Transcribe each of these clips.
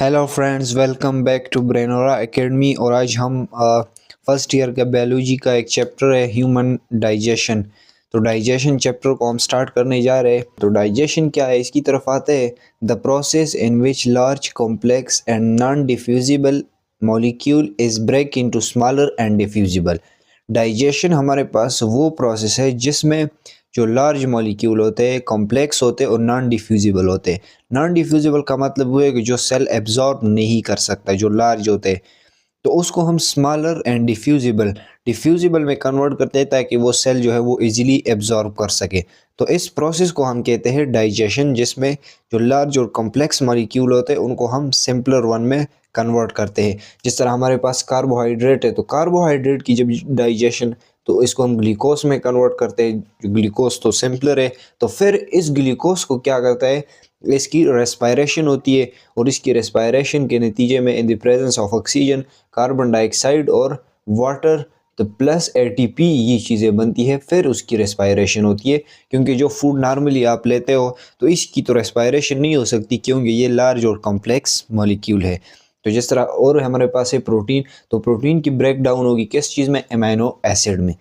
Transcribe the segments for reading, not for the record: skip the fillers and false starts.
Hello friends, welcome back to Brainora academy. और आज हम फर्स्ट ईयर का बायोलॉजी का एक चैप्टर है ह्यूमन डाइजेशन। तो डाइजेशन चैप्टर को हम स्टार्ट करने जा रहे हैं। तो डाइजेशन क्या है, इसकी तरफ आते हैं। The process in which large complex and non diffusible molecule is break into smaller and diffusible. Digestion हमारे पास वो प्रोसेस है जिसमें जो लार्ज मॉलिक्यूल होते हैं, कॉम्प्लेक्स होते हैं और नॉन डिफ्यूजिबल होते हैं। नॉन डिफ्यूजिबल का मतलब वो है कि जो सेल एब्जॉर्ब नहीं कर सकता, जो लार्ज होते हैं, तो उसको हम स्मॉलर एंड डिफ्यूजिबल में कन्वर्ट करते हैं ताकि वो सेल जो है वो इजीली एब्जॉर्ब कर सके। तो इस प्रोसेस को हम कहते हैं डाइजेशन, जिसमें जो लार्ज और कॉम्प्लेक्स मॉलिक्यूल होते हैं उनको हम सिंपलर वन में कन्वर्ट करते हैं। जिस तरह हमारे पास कार्बोहाइड्रेट है, तो कार्बोहाइड्रेट की जब डाइजेशन, तो इसको हम ग्लूकोज में कन्वर्ट करते हैं। जो ग्लूकोज तो सिंपलर है, तो फिर इस ग्लूकोज को क्या करता है, इसकी रेस्पायरेशन होती है। और इसकी रेस्पायरेशन के नतीजे में in the presence of oxygen, carbon dioxide और वाटर, तो प्लस एटीपी, ये चीज़ें बनती है। फिर उसकी रेस्पायरेशन होती है, क्योंकि जो फूड नॉर्मली आप लेते हो तो इसकी तो रेस्पायरेशन नहीं हो सकती, क्योंकि ये लार्ज और कॉम्प्लेक्स मॉलिक्यूल है। तो जिस तरह और हमारे पास है प्रोटीन, तो प्रोटीन की ब्रेक डाउन होगी किस चीज़ में, एमाइनो एसिड में।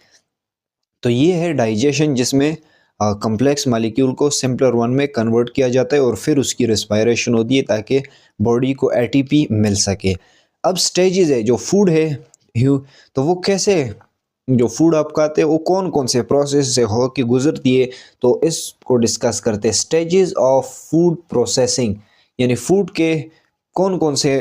तो ये है डाइजेशन, जिसमें कॉम्प्लेक्स मॉलिक्यूल को सिंपलर वन में कन्वर्ट किया जाता है और फिर उसकी रेस्पायरेशन होती है ताकि बॉडी को एटीपी मिल सके। अब स्टेजेस है, जो फूड है तो वो कैसे, जो फूड आप खाते हैं वो कौन कौन से प्रोसेस से हो के गुजरती है, तो इसको डिस्कस करते हैं। स्टेजेस ऑफ फूड प्रोसेसिंग, यानी फूड के कौन कौन से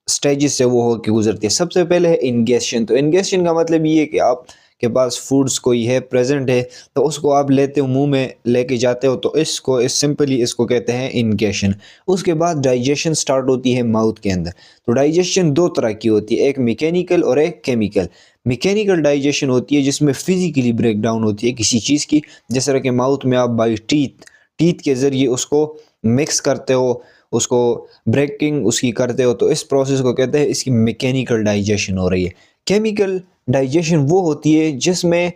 स्टेजेस से वो हो के गुजरती है। सबसे पहले है इंगेशन। तो इंगेशन का मतलब ये है कि आप के पास फूड्स कोई है, प्रेजेंट है, तो उसको आप लेते हो, मुंह में लेके जाते हो, तो इसको सिंपली इसको कहते हैं इंगेशन। उसके बाद डाइजेशन स्टार्ट होती है माउथ के अंदर। तो डाइजेशन दो तरह की होती है, एक मैकेनिकल और एक केमिकल। मैकेनिकल डाइजेशन होती है जिसमें फिजिकली ब्रेक डाउन होती है किसी चीज़ की, जिस तरह के माउथ में आप बाई टीथ के ज़रिए उसको मिक्स करते हो, उसको ब्रेकिंग उसकी करते हो, तो इस प्रोसेस को कहते हैं, इसकी मैकेनिकल डाइजेशन हो रही है। केमिकल डाइजेशन वो होती है जिसमें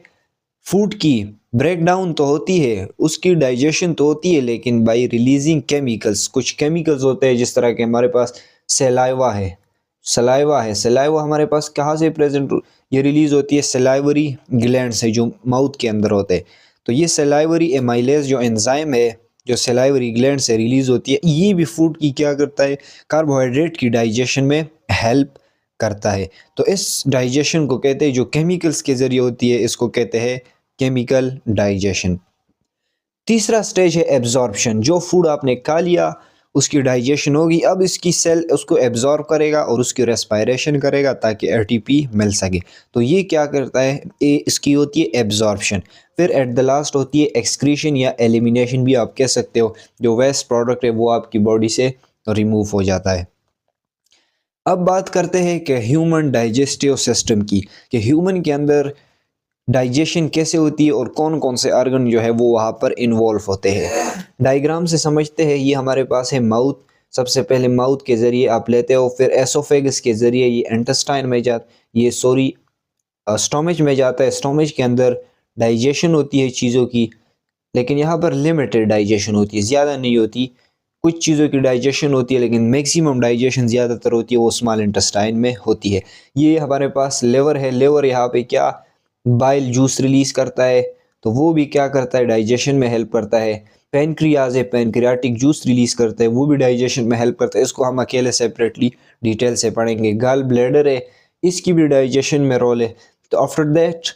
फूड की ब्रेक डाउन तो होती है, उसकी डाइजेशन तो होती है, लेकिन बाय रिलीजिंग केमिकल्स। कुछ केमिकल्स होते हैं, जिस तरह के हमारे पास सलाइवा हमारे पास कहाँ से प्रेजेंट, ये रिलीज होती है सलाइवरी ग्लैंड से, जो माउथ के अंदर होते हैं। तो ये सलाइवरी एमाइलेज जो एंजाइम है, जो सलाइवरी ग्लैंड से रिलीज होती है, ये भी फूड की क्या करता है, कार्बोहाइड्रेट की डाइजेशन में हेल्प करता है। तो इस डाइजेशन को कहते हैं, जो केमिकल्स के जरिए होती है, इसको कहते हैं केमिकल डाइजेशन। तीसरा स्टेज है एब्जॉर्प्शन। जो फूड आपने खा लिया उसकी डाइजेशन होगी, अब इसकी सेल उसको एब्जॉर्ब करेगा और उसकी रेस्पायरेशन करेगा ताकि एटीपी मिल सके। तो ये क्या करता है, इसकी होती है एब्जॉर्प्शन। फिर एट द लास्ट होती है एक्सक्रीशन या एलिमिनेशन भी आप कह सकते हो। जो वेस्ट प्रोडक्ट है वो आपकी बॉडी से रिमूव हो जाता है। अब बात करते हैं कि ह्यूमन डाइजेस्टिव सिस्टम की, कि ह्यूमन के अंदर डाइजेशन कैसे होती है और कौन कौन से ऑर्गन जो है वो वहाँ पर इन्वॉल्व होते हैं। डायग्राम से समझते हैं। ये हमारे पास है माउथ। सबसे पहले माउथ के ज़रिए आप लेते हो, फिर एसोफेगस के ज़रिए ये इंटेस्टाइन में स्टोमच में जाता है। स्टोमच के अंदर डाइजेशन होती है चीज़ों की, लेकिन यहाँ पर लिमिटेड डाइजेशन होती है, ज़्यादा नहीं होती। कुछ चीज़ों की डाइजेशन होती है, लेकिन मैक्सिमम डाइजेशन ज़्यादातर होती है वो स्मॉल इंटेस्टाइन में होती है। ये हमारे पास लिवर है। लिवर यहाँ पे क्या, बाइल जूस रिलीज़ करता है, तो वो भी क्या करता है, डाइजेशन में हेल्प करता है। पेनक्रियाज है, पेनक्रियाटिक जूस रिलीज़ करता है, वो भी डाइजेशन में हेल्प करता है। इसको हम अकेले सेपरेटली डिटेल से पढ़ेंगे। गॉल ब्लैडर है, इसकी भी डाइजेशन में रोल है। तो आफ्टर दैट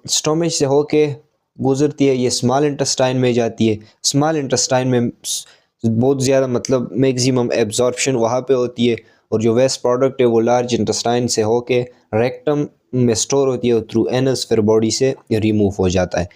स्टोमच से होके गुजरती है, ये स्मॉल इंटेस्टाइन में जाती है। स्मॉल इंटेस्टाइन में बहुत ज़्यादा, मतलब मैक्सिमम एब्जॉर्प्शन वहाँ पे होती है, और जो वेस्ट प्रोडक्ट है वो लार्ज इंटेस्टाइन से होके रेक्टम में स्टोर होती है, थ्रू एनस फिर बॉडी से रिमूव हो जाता है।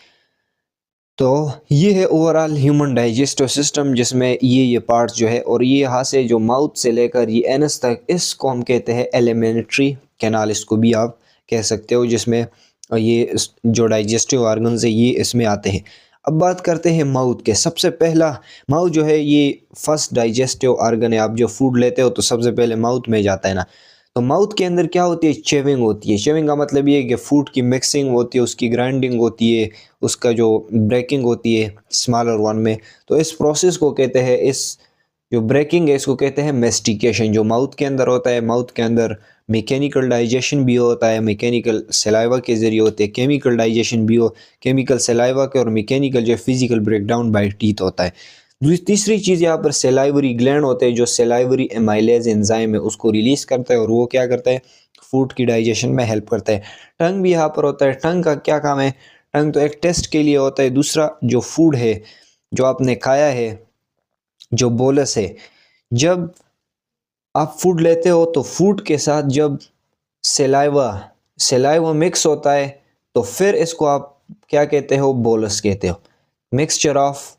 तो ये है ओवरऑल ह्यूमन डाइजेस्टिव सिस्टम, जिसमें ये पार्ट्स जो है, और ये यहाँ से जो माउथ से लेकर ये एनस तक, इसको हम कहते हैं एलिमेंट्री कैनाल, इसको भी आप कह सकते हो, जिसमें ये जो डाइजेस्टिव ऑर्गन्स है ये इसमें आते हैं। अब बात करते हैं माउथ के। सबसे पहला, माउथ जो है ये फर्स्ट डाइजेस्टिव ऑर्गन है। आप जो फूड लेते हो तो सबसे पहले माउथ में जाता है ना। तो माउथ के अंदर क्या होती है, चेविंग होती है। चेविंग का मतलब ये है कि फूड की मिक्सिंग होती है, उसकी ग्राइंडिंग होती है, उसका जो ब्रेकिंग होती है स्मॉलर वन में। तो इस प्रोसेस को कहते हैं, इस जो ब्रेकिंग है इसको कहते हैं मेस्टिकेशन। जो माउथ के अंदर होता है, माउथ के अंदर मैकेनिकल डाइजेशन भी होता है, मैकेनिकल सलाइवा के ज़रिए होते हैं, केमिकल डाइजेशन भी हो, केमिकल सलाइवा के, और मैकेनिकल जो फिजिकल ब्रेकडाउन बाय टीथ होता है। तीसरी चीज़ यहाँ पर सेलाइवरी ग्लैंड होते हैं, जो सेलाइवरी एमाइलेज एंजाइम है उसको रिलीज़ करता है और वो क्या करता है, फूड की डाइजेशन में हेल्प करता है। टंग भी यहाँ पर होता है। टंग का क्या काम है, टंग तो एक टेस्ट के लिए होता है। दूसरा जो फूड है जो आपने खाया है, जो बोलस है, जब आप फूड लेते हो तो फूड के साथ जब सेलाइवा सेलाइवा मिक्स होता है तो फिर इसको आप क्या कहते हो, बोलस कहते हो। Mixture of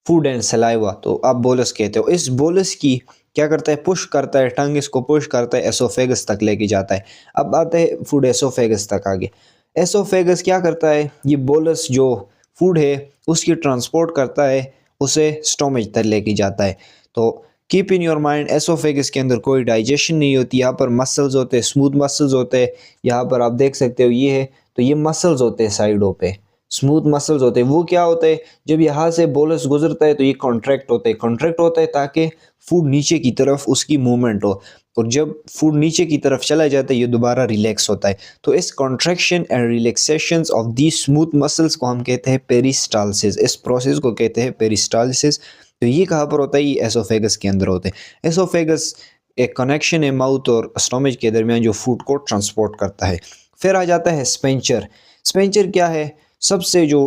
food and saliva, तो आप बोलस कहते हो। इस बोलस की क्या करता है, पुश करता है, टंग इसको पुश करता है, एसोफेगस तक लेके जाता है। अब आते हैं फूड एसोफेगस तक आगे। एसोफेगस क्या करता है, ये बोलस जो फूड है उसकी ट्रांसपोर्ट करता है, उसे स्टोमच तक लेके जाता है। तो keep in your mind, oesophagus के अंदर कोई डाइजेशन नहीं होती। यहाँ पर मसल्स होते हैं, स्मूथ मसल्स होते हैं। यहाँ पर आप देख सकते हो ये है, तो ये मसल्स होते हैं साइडों पे, स्मूथ मसल्स होते हैं। वो क्या होता है, जब यहाँ से बोलस गुजरता है तो ये कॉन्ट्रैक्ट होता है। कॉन्ट्रैक्ट होता है ताकि फूड नीचे की तरफ उसकी मूवमेंट हो, और जब फूड नीचे की तरफ चला जाता है ये दोबारा रिलैक्स होता है। तो इस contraction and relaxation of the smooth muscles को हम कहते हैं पेरिस्टालसिस। इस प्रोसेस को कहते हैं पेरिस्टालसिस। तो ये कहाँ पर होता है, ये एसोफेगस के अंदर होते हैं। एसोफेगस एक कनेक्शन है माउथ और स्टोमच के दरमियान जो फूड को ट्रांसपोर्ट करता है। फिर आ जाता है स्पेंचर। स्पेंचर क्या है, सबसे जो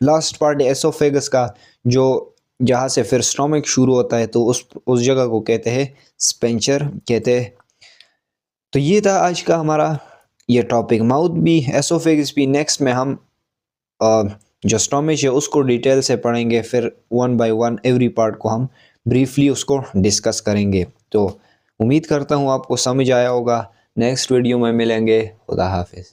लास्ट पार्ट है एसोफेगस का, जो जहाँ से फिर स्टोमक शुरू होता है, तो उस जगह को कहते हैं स्पेंचर कहते हैं। तो ये था आज का हमारा ये टॉपिक, माउथ भी एसोफेगस भी। नेक्स्ट में हम जो स्टोमच है उसको डिटेल से पढ़ेंगे, फिर one by one every part को हम ब्रीफली उसको डिस्कस करेंगे। तो उम्मीद करता हूँ आपको समझ आया होगा। नेक्स्ट वीडियो में मिलेंगे। खुदा हाफिज़।